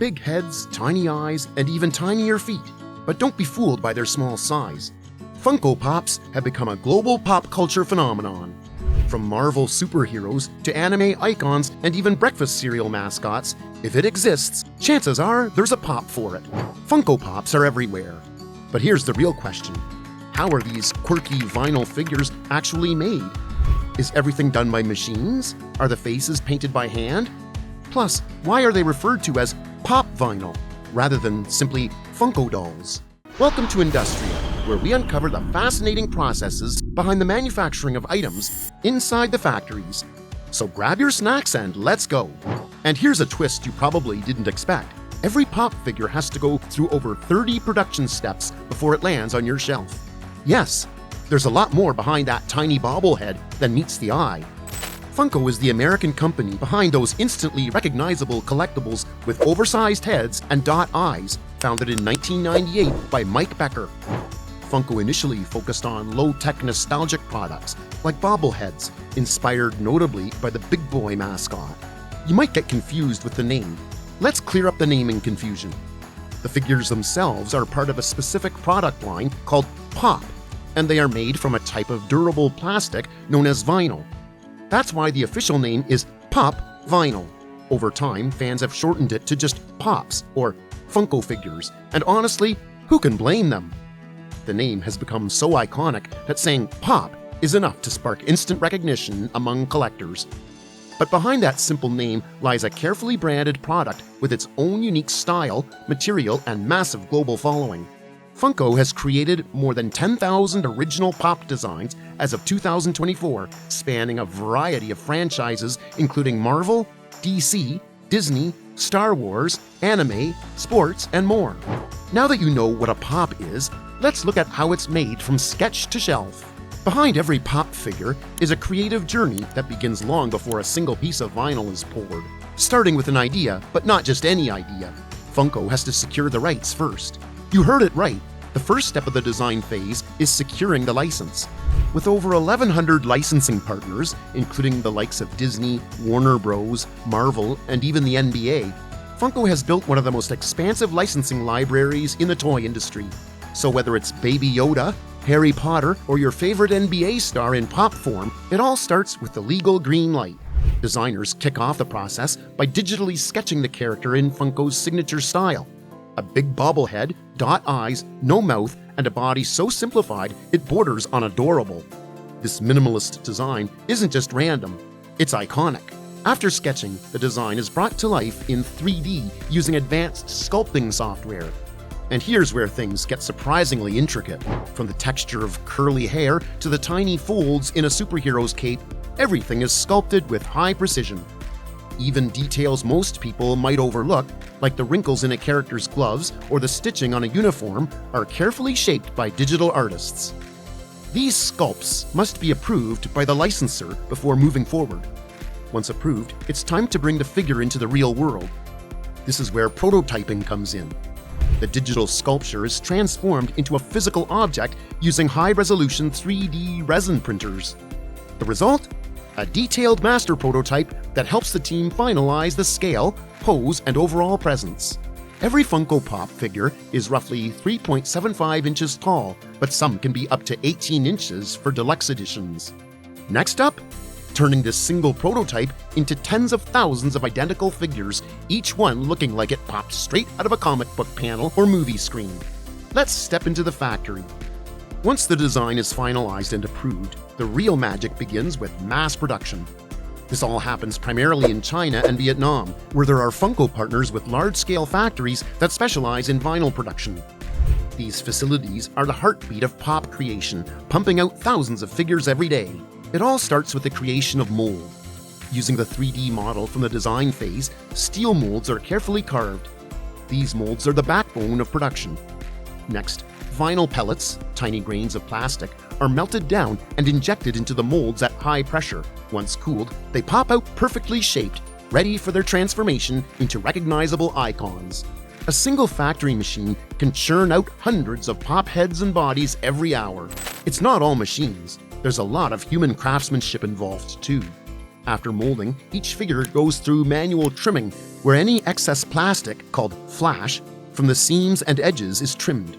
Big heads, tiny eyes, and even tinier feet. But don't be fooled by their small size. Funko Pops have become a global pop culture phenomenon. From Marvel superheroes to anime icons and even breakfast cereal mascots, if it exists, chances are there's a pop for it. Funko Pops are everywhere. But here's the real question. How are these quirky vinyl figures actually made? Is everything done by machines? Are the faces painted by hand? Plus, why are they referred to as pop vinyl rather than simply Funko dolls? Welcome to INDUSTRIA, where we uncover the fascinating processes behind the manufacturing of items inside the factories. So grab your snacks and let's go! And here's a twist you probably didn't expect. Every pop figure has to go through over 30 production steps before it lands on your shelf. Yes, there's a lot more behind that tiny bobblehead than meets the eye. Funko is the American company behind those instantly recognizable collectibles with oversized heads and dot eyes, founded in 1998 by Mike Becker. Funko initially focused on low-tech nostalgic products like bobbleheads, inspired notably by the Big Boy mascot. You might get confused with the name. Let's clear up the naming confusion. The figures themselves are part of a specific product line called Pop, and they are made from a type of durable plastic known as vinyl. That's why the official name is Pop Vinyl. Over time, fans have shortened it to just Pops or Funko figures, and honestly, who can blame them? The name has become so iconic that saying Pop is enough to spark instant recognition among collectors. But behind that simple name lies a carefully branded product with its own unique style, material, and massive global following. Funko has created more than 10,000 original pop designs as of 2024, spanning a variety of franchises including Marvel, DC, Disney, Star Wars, anime, sports, and more. Now that you know what a pop is, let's look at how it's made from sketch to shelf. Behind every pop figure is a creative journey that begins long before a single piece of vinyl is poured. Starting with an idea, but not just any idea. Funko has to secure the rights first. You heard it right. The first step of the design phase is securing the license. With over 1,100 licensing partners, including the likes of Disney, Warner Bros., Marvel, and even the NBA, Funko has built one of the most expansive licensing libraries in the toy industry. So whether it's Baby Yoda, Harry Potter, or your favorite NBA star in pop form, it all starts with the legal green light. Designers kick off the process by digitally sketching the character in Funko's signature style. A big bobblehead, dot eyes, no mouth, and a body so simplified it borders on adorable. This minimalist design isn't just random, it's iconic. After sketching, the design is brought to life in 3D using advanced sculpting software. And here's where things get surprisingly intricate. From the texture of curly hair to the tiny folds in a superhero's cape, everything is sculpted with high precision. Even details most people might overlook, like the wrinkles in a character's gloves or the stitching on a uniform, are carefully shaped by digital artists. These sculpts must be approved by the licensor before moving forward. Once approved, it's time to bring the figure into the real world. This is where prototyping comes in. The digital sculpture is transformed into a physical object using high-resolution 3D resin printers. The result? A detailed master prototype that helps the team finalize the scale, pose, and overall presence. Every Funko Pop figure is roughly 3.75 inches tall, but some can be up to 18 inches for deluxe editions. Next up, turning this single prototype into tens of thousands of identical figures, each one looking like it popped straight out of a comic book panel or movie screen. Let's step into the factory. Once the design is finalized and approved, the real magic begins with mass production. This all happens primarily in China and Vietnam, where there are Funko partners with large-scale factories that specialize in vinyl production. These facilities are the heartbeat of pop creation, pumping out thousands of figures every day. It all starts with the creation of mold. Using the 3D model from the design phase, steel molds are carefully carved. These molds are the backbone of production. Next, vinyl pellets, tiny grains of plastic, are melted down and injected into the molds at high pressure. Once cooled, they pop out perfectly shaped, ready for their transformation into recognizable icons. A single factory machine can churn out hundreds of pop heads and bodies every hour. It's not all machines. There's a lot of human craftsmanship involved too. After molding, each figure goes through manual trimming, where any excess plastic, called flash, from the seams and edges is trimmed.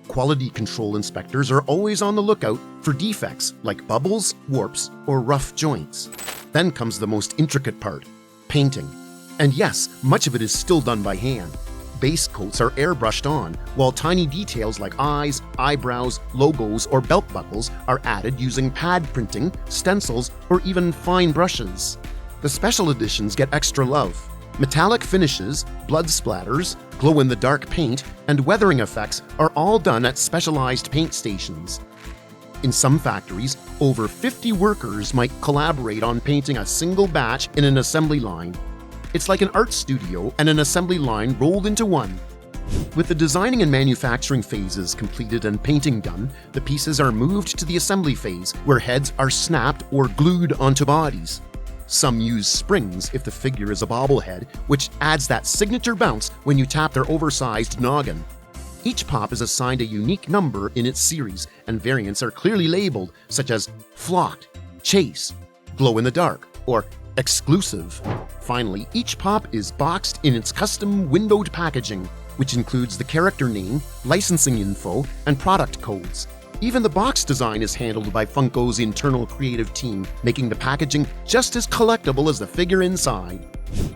Quality control inspectors are always on the lookout for defects like bubbles, warps, or rough joints. Then comes the most intricate part, painting. And yes, much of it is still done by hand. Base coats are airbrushed on, while tiny details like eyes, eyebrows, logos, or belt buckles are added using pad printing, stencils, or even fine brushes. The special editions get extra love. Metallic finishes, blood splatters, glow-in-the-dark paint, and weathering effects are all done at specialized paint stations. In some factories, over 50 workers might collaborate on painting a single batch in an assembly line. It's like an art studio and an assembly line rolled into one. With the designing and manufacturing phases completed and painting done, the pieces are moved to the assembly phase, where heads are snapped or glued onto bodies. Some use springs if the figure is a bobblehead, which adds that signature bounce when you tap their oversized noggin. Each pop is assigned a unique number in its series, and variants are clearly labeled, such as Flocked, Chase, Glow in the Dark, or Exclusive. Finally, each pop is boxed in its custom windowed packaging, which includes the character name, licensing info, and product codes. Even the box design is handled by Funko's internal creative team, making the packaging just as collectible as the figure inside.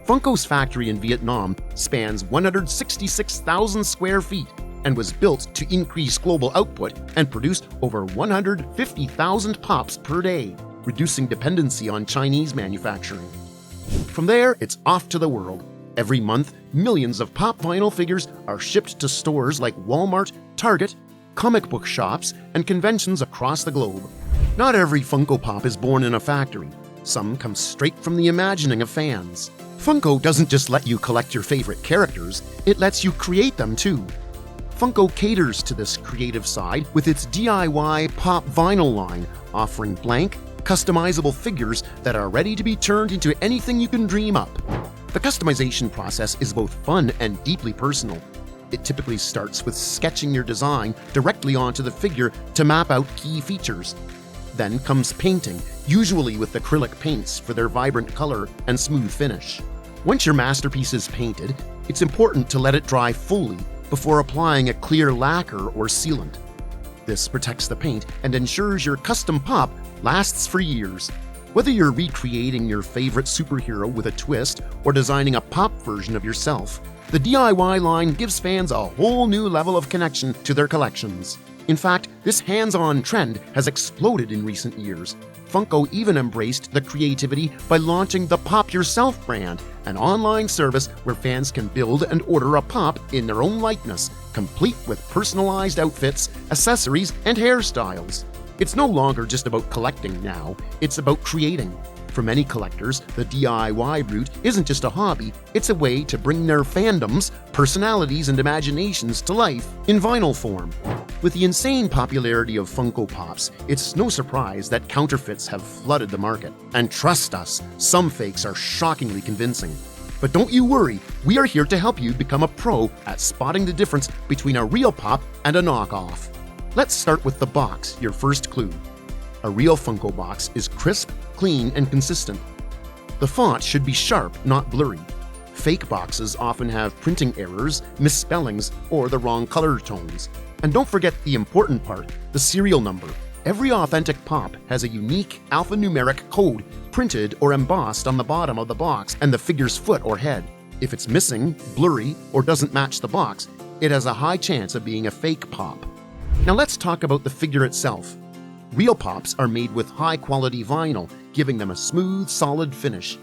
Funko's factory in Vietnam spans 166,000 square feet and was built to increase global output and produce over 150,000 pops per day, reducing dependency on Chinese manufacturing. From there, it's off to the world. Every month, millions of pop vinyl figures are shipped to stores like Walmart, Target, comic book shops, and conventions across the globe. Not every Funko Pop is born in a factory. Some come straight from the imagining of fans. Funko doesn't just let you collect your favorite characters, it lets you create them too. Funko caters to this creative side with its DIY pop vinyl line, offering blank, customizable figures that are ready to be turned into anything you can dream up. The customization process is both fun and deeply personal. It typically starts with sketching your design directly onto the figure to map out key features. Then comes painting, usually with acrylic paints for their vibrant color and smooth finish. Once your masterpiece is painted, it's important to let it dry fully before applying a clear lacquer or sealant. This protects the paint and ensures your custom pop lasts for years. Whether you're recreating your favorite superhero with a twist or designing a pop version of yourself, the DIY line gives fans a whole new level of connection to their collections. In fact, this hands-on trend has exploded in recent years. Funko even embraced the creativity by launching the Pop Yourself brand, an online service where fans can build and order a pop in their own likeness, complete with personalized outfits, accessories, and hairstyles. It's no longer just about collecting now, it's about creating. For many collectors, the DIY route isn't just a hobby, it's a way to bring their fandoms, personalities, and imaginations to life in vinyl form. With the insane popularity of Funko Pops, it's no surprise that counterfeits have flooded the market. And trust us, some fakes are shockingly convincing. But don't you worry, we are here to help you become a pro at spotting the difference between a real pop and a knockoff. Let's start with the box, your first clue. A real Funko box is crisp, clean, and consistent. The font should be sharp, not blurry. Fake boxes often have printing errors, misspellings, or the wrong color tones. And don't forget the important part, the serial number. Every authentic pop has a unique alphanumeric code printed or embossed on the bottom of the box and the figure's foot or head. If it's missing, blurry, or doesn't match the box, it has a high chance of being a fake pop. Now let's talk about the figure itself. Real pops are made with high-quality vinyl, giving them a smooth, solid finish.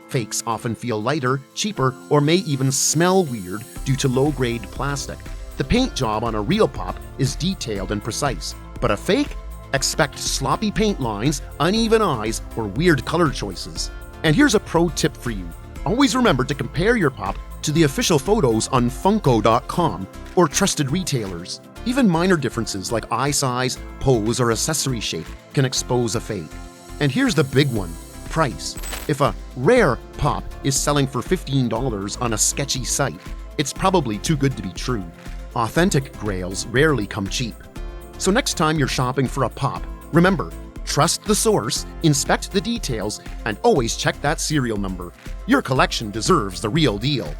Fakes often feel lighter, cheaper, or may even smell weird due to low-grade plastic. The paint job on a real pop is detailed and precise, but a fake? Expect sloppy paint lines, uneven eyes, or weird color choices. And here's a pro tip for you. Always remember to compare your pop to the official photos on Funko.com or trusted retailers. Even minor differences like eye size, pose, or accessory shape can expose a fake. And here's the big one, price. If a rare pop is selling for $15 on a sketchy site, it's probably too good to be true. Authentic grails rarely come cheap. So next time you're shopping for a pop, remember, Trust the source, inspect the details, and always check that serial number. Your collection deserves the real deal.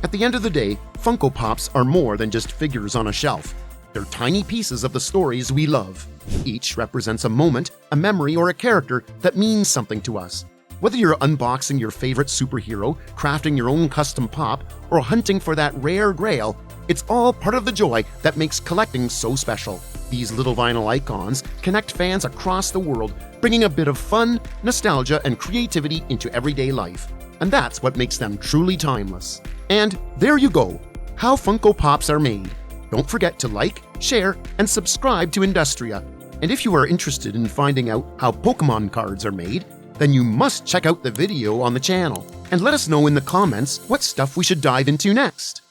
At the end of the day, Funko Pops are more than just figures on a shelf. They're tiny pieces of the stories we love. Each represents a moment, a memory, or a character that means something to us. Whether you're unboxing your favorite superhero, crafting your own custom pop, or hunting for that rare grail, it's all part of the joy that makes collecting so special. These little vinyl icons connect fans across the world, bringing a bit of fun, nostalgia, and creativity into everyday life. And that's what makes them truly timeless. And there you go, how Funko Pops are made. Don't forget to like, share, and subscribe to INDUSTRIA. And if you are interested in finding out how Pokemon cards are made, then you must check out the video on the channel. And let us know in the comments what stuff we should dive into next.